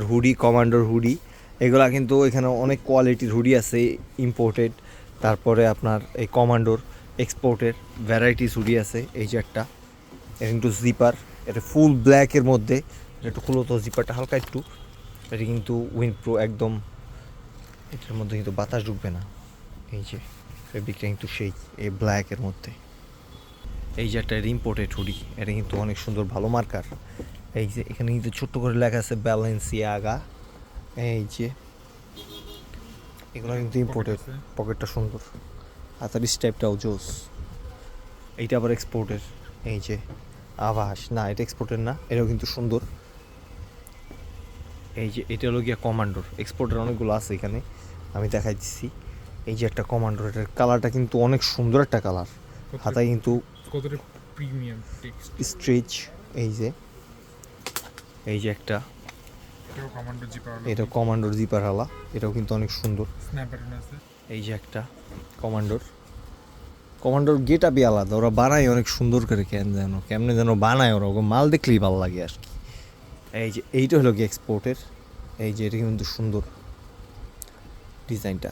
Hoodie, কমান্ডোর hoodie, এগুলা কিন্তু এখানে অনেক কোয়ালিটির হুডি আছে ইম্পোর্টেড। তারপরে আপনার এই কমান্ডোর এক্সপোর্টের ভ্যারাইটিস হুডি আছে। এই যে একটা, এটা কিন্তু জিপার, এটা ফুল ব্ল্যাকের মধ্যে, এটা একটু খুলো তো জিপারটা হালকা একটু। এটা কিন্তু উইন্ড প্রো একদম, এটার মধ্যে কিন্তু বাতাস ঢুকবে না। এই যে ফেব্রিকটা কিন্তু সেই এই ব্ল্যাকের মধ্যে। এই যে একটা ইম্পোর্টেড হুডি, এটা কিন্তু অনেক সুন্দর, ভালো মার্কার। এই যে এখানে কিন্তু ছোট্ট করে লেখা আছে ব্যালেন্সিয়াগা। এই যে এগুলো কিন্তু ইম্পোর্টেড, পকেটটা সুন্দর, হাতের স্টাইপটাও জোস। এইটা আবার এক্সপোর্টের। এই যে আভাস, না এটা এক্সপোর্টের না, এটাও কিন্তু সুন্দর। এই যে এটা হলো গিয়া কমান্ডোর, এক্সপোর্টের অনেকগুলো আছে এখানে, আমি দেখাই দিচ্ছি। এই যে একটা কমান্ডোর, এটার কালারটা কিন্তু অনেক সুন্দর একটা কালার, হাতায় কিন্তু কতটা প্রিমিয়াম টেক্সট। স্ট্রেচ। এই যে এই যে একটা, এটাও কমান্ডো জিপার, এটা কমান্ডোর জিপার হালা, এটাও কিন্তু অনেক সুন্দর। স্ন্যাপ বাটন আছে। এই যে একটা কমান্ডোর গেট আপই আলাদা, ওরা বানায় অনেক সুন্দর করে, কেমনে যেন বানায় ওরা, ওকে মাল দেখলেই ভালো লাগে আর কি। এই যে এইটা হলো কি এক্সপোর্টের। এই যে এটা কিন্তু সুন্দর ডিজাইনটা।